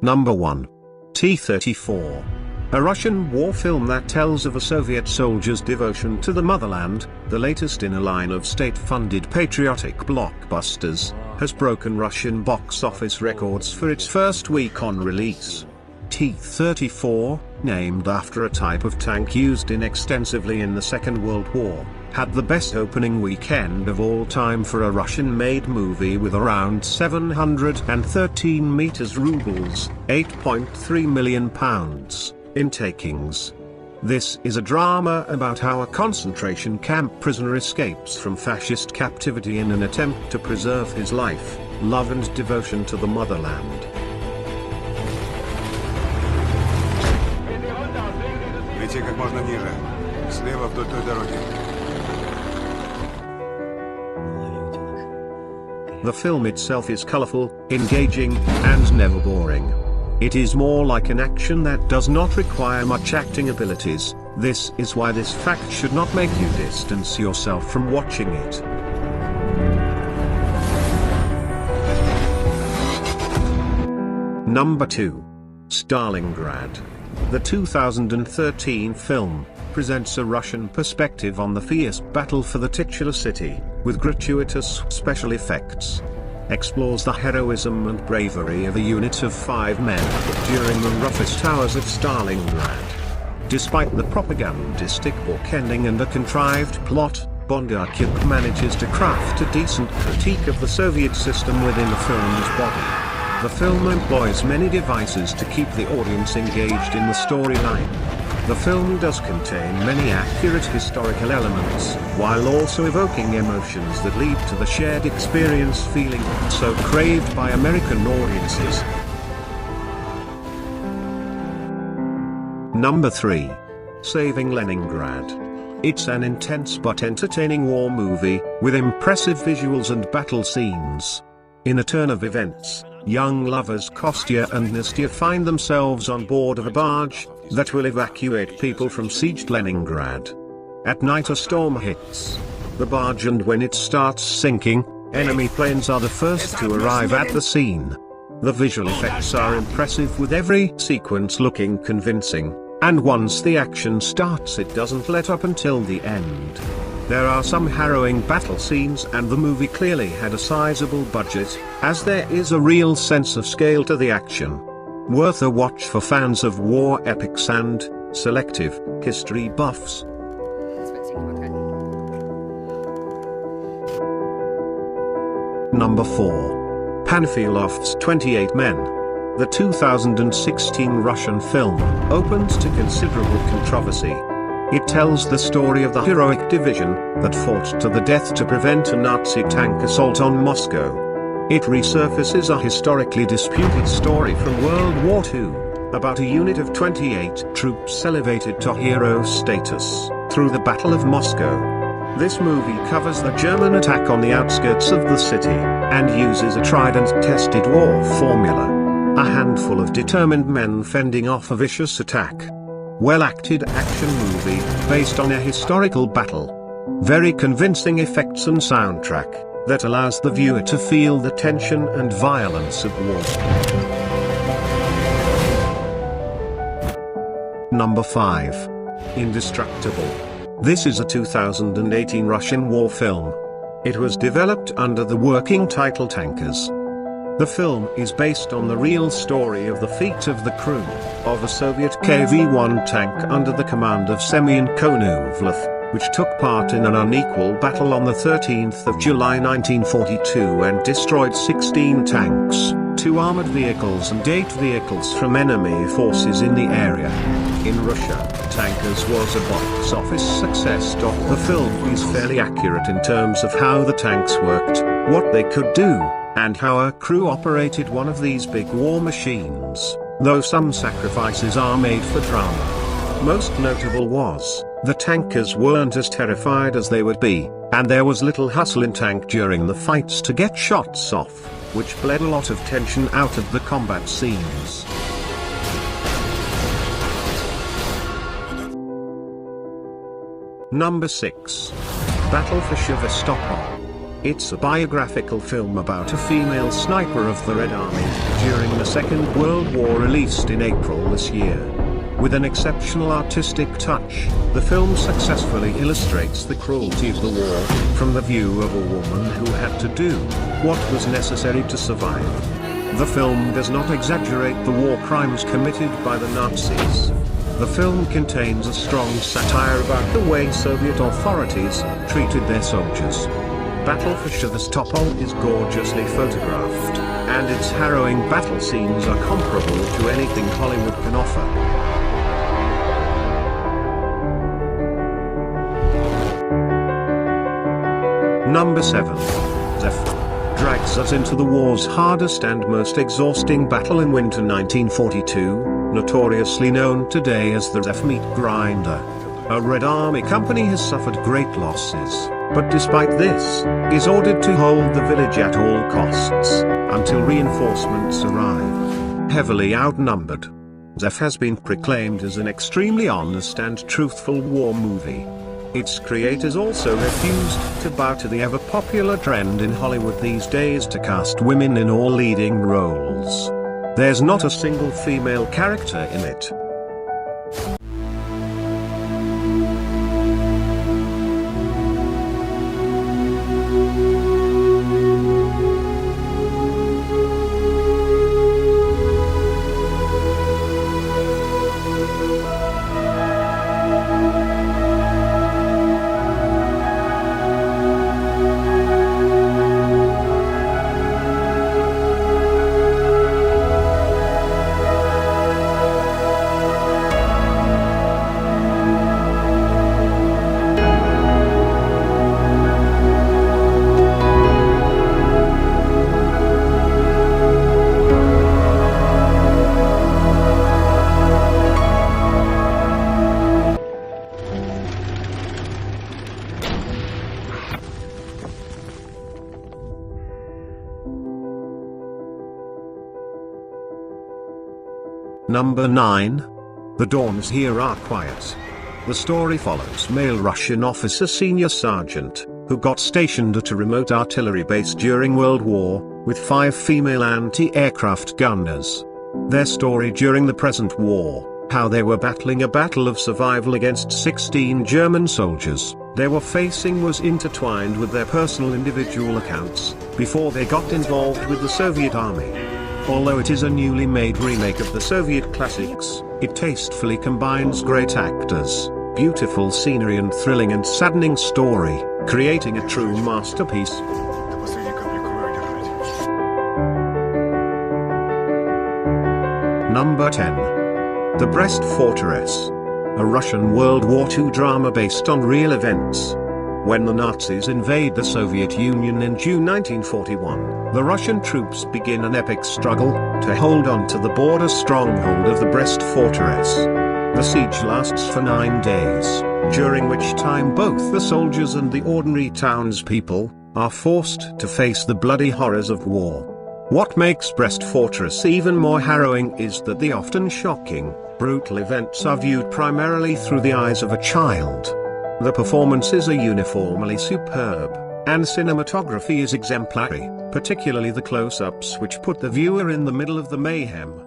Number 1. T-34. A Russian war film that tells of a Soviet soldier's devotion to the motherland, the latest in a line of state-funded patriotic blockbusters, has broken Russian box office records for its first week on release. T-34, named after a type of tank used extensively in the Second World War, had the best opening weekend of all time for a Russian-made movie with around 713 meters rubles, £8.3 million, in takings. This is a drama about how a concentration camp prisoner escapes from fascist captivity in an attempt to preserve his life, love and devotion to the motherland. Лети как можно ниже. Слева вдоль той дороги. The film itself is colorful, engaging, and never boring. It is more like an action that does not require much acting abilities. This is why this fact should not make you distance yourself from watching it. Number 2. Stalingrad. The 2013 film presents a Russian perspective on the fierce battle for the titular city, with gratuitous special effects. Explores the heroism and bravery of a unit of 5 men during the roughest hours of Stalingrad. Despite the propagandistic book ending and a contrived plot, Bondarchuk manages to craft a decent critique of the Soviet system within the film's body. The film employs many devices to keep the audience engaged in the storyline. The film does contain many accurate historical elements, while also evoking emotions that lead to the shared experience feeling so craved by American audiences. Number 3. Saving Leningrad. It's an intense but entertaining war movie, with impressive visuals and battle scenes. In a turn of events, young lovers Kostya and Nastya find themselves on board of a barge that will evacuate people from sieged Leningrad. At night a storm hits the barge, and when it starts sinking, enemy planes are the first to arrive at the scene. The visual effects are impressive, with every sequence looking convincing, and once the action starts it doesn't let up until the end. There are some harrowing battle scenes, and the movie clearly had a sizable budget, as there is a real sense of scale to the action. Worth a watch for fans of war epics and selective history buffs. Number 4. Panfilov's 28 Men. The 2016 Russian film opened to considerable controversy. It tells the story of the heroic division that fought to the death to prevent a Nazi tank assault on Moscow. It resurfaces a historically disputed story from World War II, about a unit of 28 troops elevated to hero status through the Battle of Moscow. This movie covers the German attack on the outskirts of the city, and uses a tried and tested war formula. A handful of determined men fending off a vicious attack. Well-acted action movie, based on a historical battle. Very convincing effects and soundtrack, that allows the viewer to feel the tension and violence of war. Number 5. Indestructible. This is a 2018 Russian war film. It was developed under the working title Tankers. The film is based on the real story of the feat of the crew of a Soviet KV-1 tank under the command of Semyon Konovlev, which took part in an unequal battle on the 13th of July 1942 and destroyed 16 tanks, 2 armored vehicles and 8 vehicles from enemy forces in the area. In Russia, Tankers was a box office success. The film is fairly accurate in terms of how the tanks worked, what they could do, and how a crew operated one of these big war machines, though some sacrifices are made for drama. Most notable was, the tankers weren't as terrified as they would be, and there was little hustle in tank during the fights to get shots off, which bled a lot of tension out of the combat scenes. Number 6. Battle for Sevastopol. It's a biographical film about a female sniper of the Red Army during the Second World War, released in April this year. With an exceptional artistic touch, the film successfully illustrates the cruelty of the war, from the view of a woman who had to do what was necessary to survive. The film does not exaggerate the war crimes committed by the Nazis. The film contains a strong satire about the way Soviet authorities treated their soldiers. Battle for Sevastopol is gorgeously photographed, and its harrowing battle scenes are comparable to anything Hollywood can offer. Number 7. Zef drags us into the war's hardest and most exhausting battle in winter 1942, notoriously known today as the Zef meat grinder. A Red Army company has suffered great losses, but despite this, is ordered to hold the village at all costs, until reinforcements arrive. Heavily outnumbered, Zef has been proclaimed as an extremely honest and truthful war movie. Its creators also refused to bow to the ever-popular trend in Hollywood these days to cast women in all leading roles. There's not a single female character in it. Number 9. The dawns here are quiet. The story follows male Russian officer Senior Sergeant, who got stationed at a remote artillery base during World War, with 5 female anti-aircraft gunners. Their story during the present war, how they were battling a battle of survival against 16 German soldiers they were facing, was intertwined with their personal individual accounts, before they got involved with the Soviet Army. Although it is a newly made remake of the Soviet classics, it tastefully combines great actors, beautiful scenery and thrilling and saddening story, creating a true masterpiece. Number 10. The Brest Fortress. A Russian World War II drama based on real events. When the Nazis invade the Soviet Union in June 1941, the Russian troops begin an epic struggle to hold on to the border stronghold of the Brest Fortress. The siege lasts for 9 days, during which time both the soldiers and the ordinary townspeople are forced to face the bloody horrors of war. What makes Brest Fortress even more harrowing is that the often shocking, brutal events are viewed primarily through the eyes of a child. The performances are uniformly superb, and cinematography is exemplary, particularly the close-ups which put the viewer in the middle of the mayhem.